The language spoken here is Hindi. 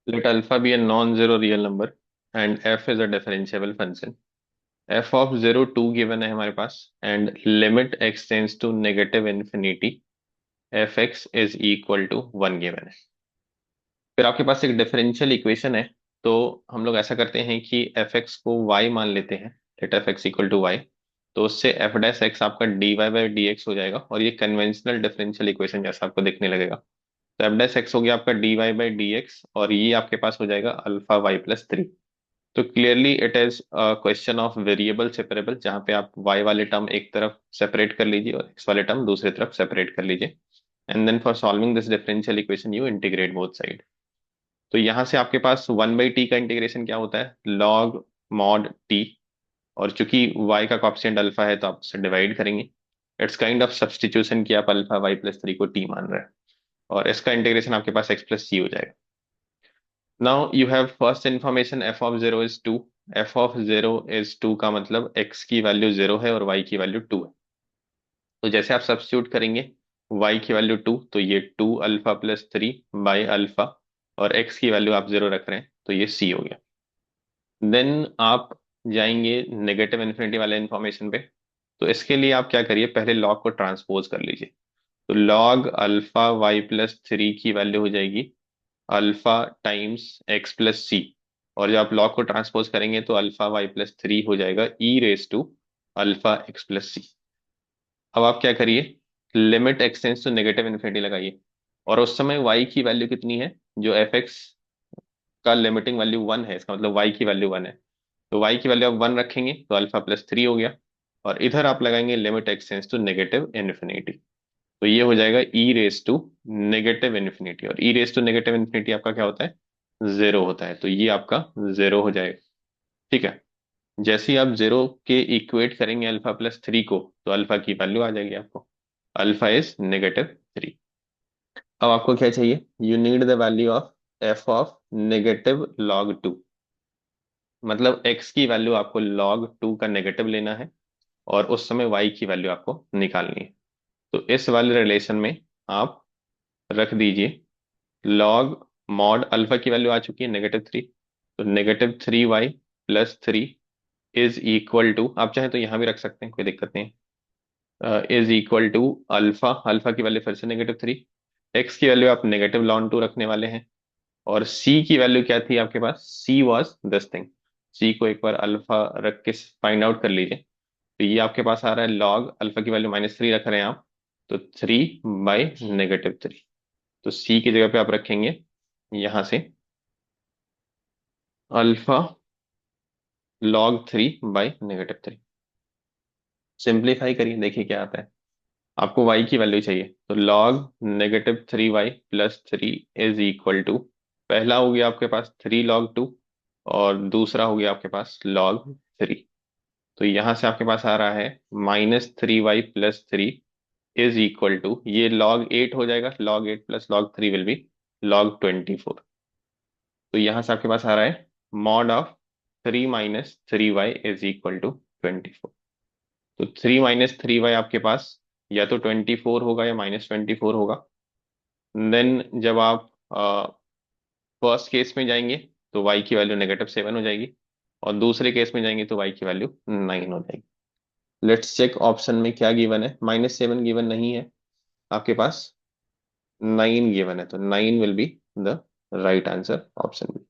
Let alpha be a non-zero real number and f is a differentiable function. F of 0 2 given है हमारे पास and limit x tends to negative infinity fx is equal to 1 given है। फिर आपके पास एक डिफरेंशियल इक्वेशन है, तो हम लोग ऐसा करते हैं कि fx को y मान लेते हैं, let fx equal to y। तो उससे f डैश x आपका dy बाई dx हो जाएगा और ये कन्वेंशनल डिफरेंशियल इक्वेशन जैसा आपको दिखने लगेगा। तो f डैश x हो गया आपका dy बाई dx और ये आपके पास हो जाएगा अल्फा y प्लस 3। तो clearly it is question of variable separable, जहाँ पे आप y वाले टर्म एक तरफ सेपरेट कर लीजिए और x वाले टर्म दूसरी तरफ सेपरेट कर लीजिए। And then for solving this differential equation you integrate both side. तो यहां से आपके पास 1/t का इंटीग्रेशन क्या होता है, लॉग मॉड टी। और चूंकि y का कॉफिशिएंट अल्फा है तो आप उससे डिवाइड करेंगे। इट्स काइंड ऑफ सब्सटीट्यूशन कि आप अल्फा y प्लस 3 को t मान रहे हैं। और इसका इंटीग्रेशन आपके पास x प्लस सी हो जाएगा। Now you have first information f of 0 is 2। f of 0 is 2 का मतलब x की वैल्यू 0 है और y की वैल्यू 2 है। तो जैसे आप सब्स्टिट्यूट करेंगे y की वैल्यू 2, तो ये 2 अल्फा प्लस 3 बाई अल्फा, और x की वैल्यू आप 0 रख रहे हैं तो ये c हो गया। देन आप जाएंगे नेगेटिव इन्फिनिटी वाले इंफॉर्मेशन पे। तो इसके लिए आप क्या करिए, पहले लॉग को ट्रांसपोज कर लीजिए। तो लॉग अल्फा वाई प्लस 3 की वैल्यू हो जाएगी अल्फा टाइम्स एक्स प्लस सी। और जब आप लॉग को ट्रांसपोज करेंगे तो अल्फा वाई प्लस 3 हो जाएगा e raise to alpha x plus c. अब आप क्या करिए, limit extends to negative infinity लगाइए। और उस समय y की वैल्यू कितनी है, जो एफ एक्स का लिमिटिंग वैल्यू 1 है, इसका मतलब y की वैल्यू 1 है। तो y की वैल्यू आप 1 रखेंगे तो अल्फा प्लस 3 हो गया। और इधर आप लगाएंगे limit extends to negative infinity. तो ये हो जाएगा e raise to negative infinity, और e raise to negative infinity आपका क्या होता है, जीरो होता है। तो ये आपका जीरो हो जाएगा। ठीक है। जैसे ही आप जीरो के इक्वेट करेंगे अल्फा प्लस 3 को, तो अल्फा की वैल्यू आ जाएगी आपको, अल्फा इज -3। अब आपको क्या चाहिए, you need the value of F of negative log 2। मतलब x की वैल्यू आपको log 2 का नेगेटिव लेना है और उस समय y की वैल्यू आपको निकालनी है। तो इस वाले रिलेशन में आप रख दीजिए log मॉड अल्फा की वैल्यू आ चुकी है -3। तो -3y plus 3 is equal to, आप चाहें तो यहां भी रख सकते हैं, कोई दिक्कत नहीं है, is equal to alpha, alpha की वैल्यू फिर से -3, x की वैल्यू आप नेगेटिव log 2 रखने वाले हैं। और c की वैल्यू क्या थी आपके पास, c was this thing. c को एक बार अल्फा रख के फाइंड आउट कर लीजिए। तो ये आपके पास आ रहा है लॉग अल्फा की वैल्यू -3 रख रहे हैं आप, तो 3/-3। तो c की जगह पे आप रखेंगे यहां से अल्फा log 3/-3। सिंप्लीफाई करिए, देखिए क्या आता है। आपको y की वैल्यू चाहिए, तो log -3y plus 3 is equal to, पहला हो गया आपके पास 3 log 2 और दूसरा हो गया आपके पास log 3। तो यहां से आपके पास आ रहा है -3y plus 3 is equal to, ये log 8 हो जाएगा, log 8 plus log 3 will be log 24। तो यहां से आपके पास आ रहा है mod of 3 - 3y is equal to 24। तो 3 - 3y आपके पास या तो 24 होगा या -24 होगा। देन जब आप फर्स्ट केस में जाएंगे तो y की वैल्यू -7 हो जाएगी, और दूसरे केस में जाएंगे तो y की वैल्यू 9 हो जाएगी। लेट्स चेक ऑप्शन में क्या गिवन है, -7 गिवन नहीं है आपके पास, 9 गिवन है। तो 9 will be the right answer, option B.